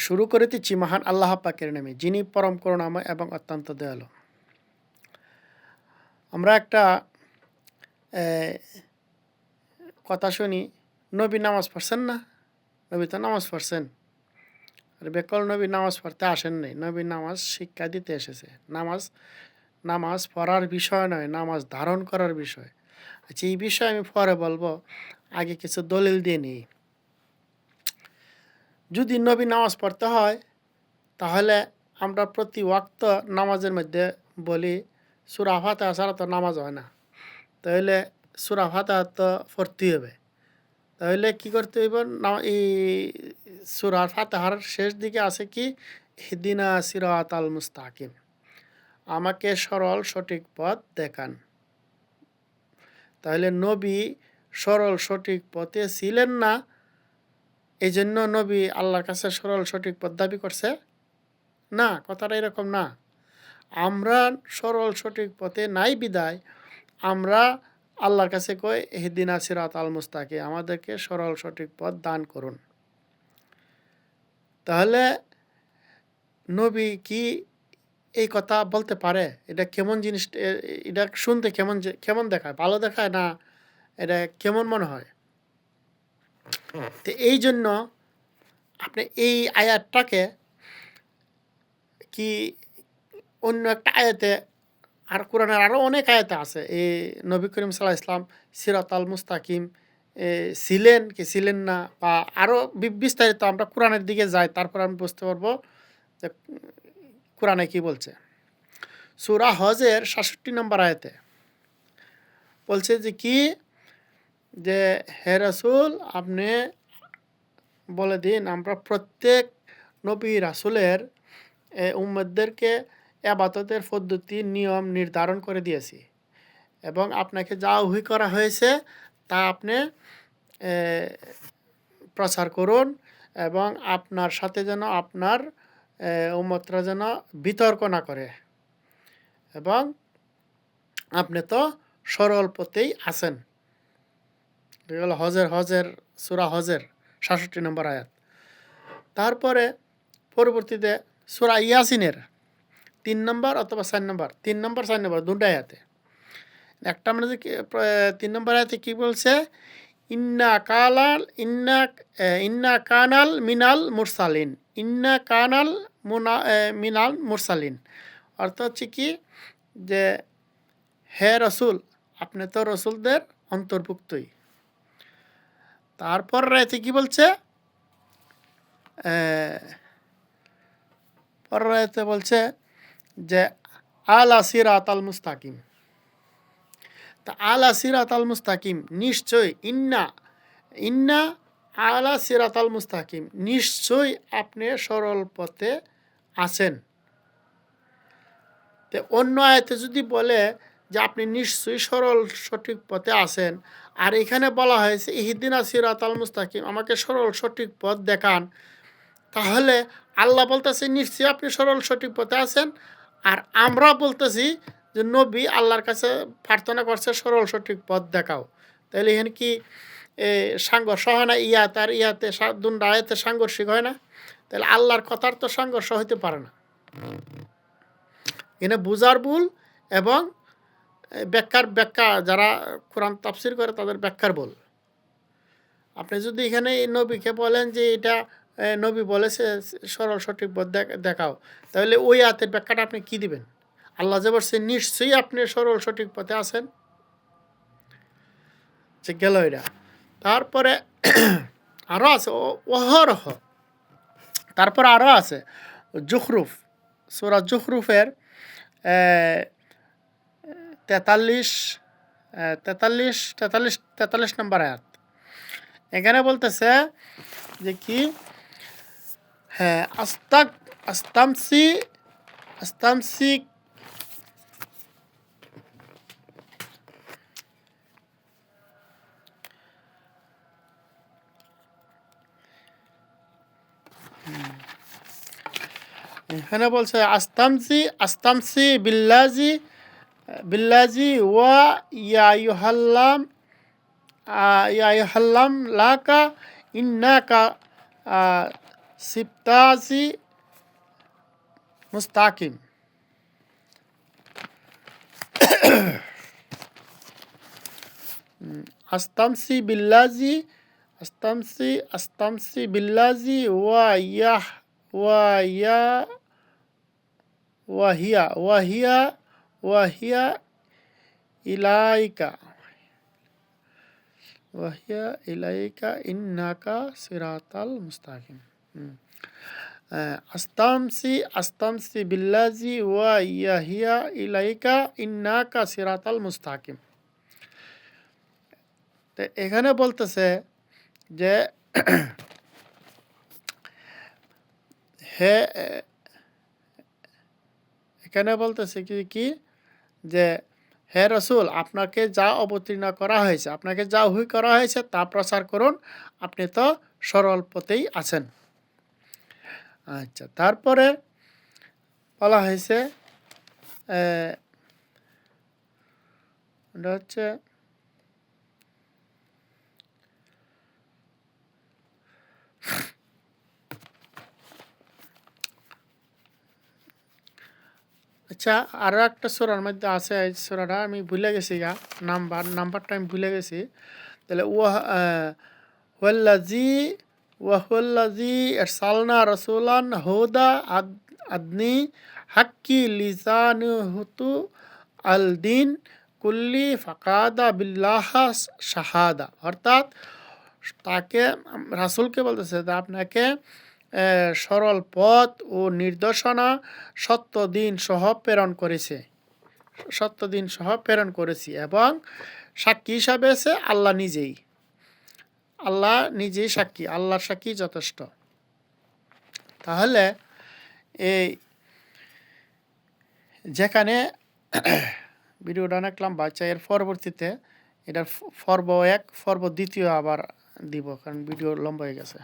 শুরু করিতেছি মহান আল্লাহ পাকের নামে, যিনি পরম করুণাময় এবং অত্যন্ত দয়ালু। আমরা একটা কথা শুনি, নবী নামাজ পড়ছেন না? নবী তো নামাজ পড়ছেন। আর বেকল নবী নামাজ পড়তে আসেন নাই, নবী নামাজ শিক্ষা দিতে এসেছে। নামাজ পড়ার বিষয় নয়, নামাজ ধারণ করার বিষয়। আচ্ছা, এই বিষয়ে আমি পরে বলবো, আগে কিছু দলিল দিয়ে নিই। যদি নবী নামাজ পড়তে হয় তাহলে আমরা প্রতি ওয়াক্ত নামাজের মধ্যে বলি সূরা ফাতিহা ছাড়া তো নামাজ হয় না। তাহলে সূরা ফাতিহা তো পড়তেই হবে। তাহলে কি করতে হইব? এই সূরা ফাতিহার শেষ দিকে আছে কি, ইহদিনা সিরাতাল মুস্তাকিম, আমাকে সরল সঠিক পথ দেখান। তাহলে নবী সরল সঠিক পথে ছিলেন না, এই জন্য নবী আল্লাহর কাছে সরল সঠিক পথ দাবি করছে না। কথাটা এরকম না। আমরা সরল সঠিক পথে নাই বিদায় আমরা আল্লাহর কাছে কই ইহদিনা সিরাতাল মুস্তাকিম, আমাদেরকে সরল সঠিক পথ দান করুন। তাহলে নবী কি এই কথা বলতে পারে? এটা কেমন জিনিস? এটা শুনতে কেমন দেখায়? ভালো দেখায় না? এটা কেমন মনে হয়? তো এই জন্য আপনি এই আয়াতটাকে কি অন্য একটা আয়াতে, আর কোরআনের আরও অনেক আয়াতে আছে, এই নবী করিম সাল্লাল্লাহু আলাইহি ওয়াসাল্লাম সিরাতাল মুস্তাকিম ছিলেন কি ছিলেন না, বা আরও বিস্তারিত আমরা কোরআনের দিকে যাই, তারপর আমি বুঝতে পারবো যে কোরআনে কি বলছে। সূরা হজের ৬৭ নম্বর আয়াতে বলছে যে কি, যে হে রাসূল আপনি বলে দিন, আমরা প্রত্যেক নবী রাসূলের উম্মতদেরকে ইবাদতের পদ্ধতি নিয়ম নির্ধারণ করে দিয়েছি, এবং আপনাকে যা ওহী করা হয়েছে তা আপনি প্রচার করুন, এবং আপনার সাথে যেন আপনার উম্মতরা যেন বিতর্ক না করে, এবং আপনি তো সরল পথেই আছেন। এগুলো হজের সূরা হজের ৬৭ নম্বর আয়াত। তারপরে পরবর্তীতে সূরা ইয়াসিনের ৩ নম্বর অথবা ৪ নম্বর, ৩ নম্বর ৪ নম্বর দুটো আয়াতে, একটা মানে ৩ নম্বর আয়াতে কি বলছে, ইন্না কানাল মিনাল মুরসালিন, ইন্না কানাল মিনাল মুরসালিন। অর্থ হচ্ছে কি, যে হে রসুল আপনি তো রসুলদের অন্তর্ভুক্তই। তারপর রাইতে কি বলছে, পর রাইতে বলছে যে আলা সিরাতাল মুস্তাকিম। তা আলা সিরাতাল মুস্তাকিম নিশ্চয়, ইন্না আলা সিরাতাল মুস্তাকিম, নিশ্চয়ই আপনি সরল পথে আছেন। তো অন্য আয়াতে যদি বলে যে আপনি নিশ্চয়ই সরল সঠিক পথে আছেন, আর এখানে বলা হয়েছে ইহদিনা সিরাতাল মুস্তাকিম, আমাকে সরল সঠিক পথ দেখান, তাহলে আল্লাহ বলতেছে নিশ্চয়ই আপনি সরল সঠিক পথে আছেন, আর আমরা বলতেছি যে নবী আল্লাহর কাছে প্রার্থনা করছে সরল সঠিক পথ দেখাও। তাহলে এখানে কি সাংঘর্ষ হয় না? ইয়াত আর ইয়াতে দুটা আয়াতে সাংঘর্ষিক হয় না? তাহলে আল্লাহর কথার তো সাংঘর্ষ হইতে পারে না। এখানে বুঝার ভুল এবং ব্যাখ্যা, যারা কোরআন তাফসির করে তাদের ব্যাখ্যার ভুল। আপনি যদি এখানে নবীকে বলেন যে এটা নবী বলেছে সরল সঠিক পথ দেখাও, তাহলে ওই আয়াতের ব্যাখ্যাটা আপনি কি দিবেন? আল্লাহ যে বলছে নিশ্চয়ই আপনি সরল সঠিক পথে আছেন, যে গেল এটা। তারপরে আরও আছে অহরহ, তারপরে আরও আছে জুখরুফ, সূরা জুখরুফের 43 নম্বর আয়াত। এখানে বলতেছে যে কি, হ্যাঁ আস্তামসি এখানে বলছে আস্তামসি বিল্লাজি ওয়া ইয়া আইয়ুহাল্লাম লাকা ইন্নাকা সিপ্তাসি মুস্তাকিম। আস্তামসি বিল্লাজি আস্তামসি বিল্লাজি ওয়া ইয়া ওয়াহিয়া ইলাইকা ইন্নাকা সিরাতাল মুস্তাকিম। আস্তামসি বিল্লাজি ওয়াহিয়া ইলাইকা ইন্নাকা সিরাতাল মুস্তাকিম। তো এখানে বলতেছে যে হে এখানে বলতেছে কি যে হে রসুল, আপনাকে যা অবতীর্ণ করা হয়েছে, আপনাকে যা ওহী করা হয়েছে তা প্রচার করুন, আপনি তো সরল পথেই আছেন। আচ্ছা, তারপরে বলা হয়েছে এটা হচ্ছে আচ্ছা, আরও একটা সূরার মধ্যে আছে, এই সূরাটা আমি ভুলে গেছি, নাম্বারটা আমি ভুলে গেছি। তাহলে ওয়াহুয়াল্লাজি আরসালনা রাসূলান হুদা আদনি হাক্কি লিসানুহুতু আল দিন কুল্লি ফাকাদা বিল্লাহ শাহাদা। অর্থাৎ তাকে, রাসূলকে বলতেছে যে আপনাকে সরল পথ ও নির্দেশনা সত্য দিন সহ প্রেরণ করেছি এবং সাক্ষী হিসাবে আছে আল্লাহ নিজেই সাক্ষী, আল্লাহর সাক্ষী যথেষ্ট। তাহলে এই যেখানে ভিডিওটা অনেকলাম বাচ্চা, এর পরবর্তীতে এটার পর্ব 1 পর্ব 2 আবার দিব, কারণ ভিডিও লম্বা হয়ে গেছে।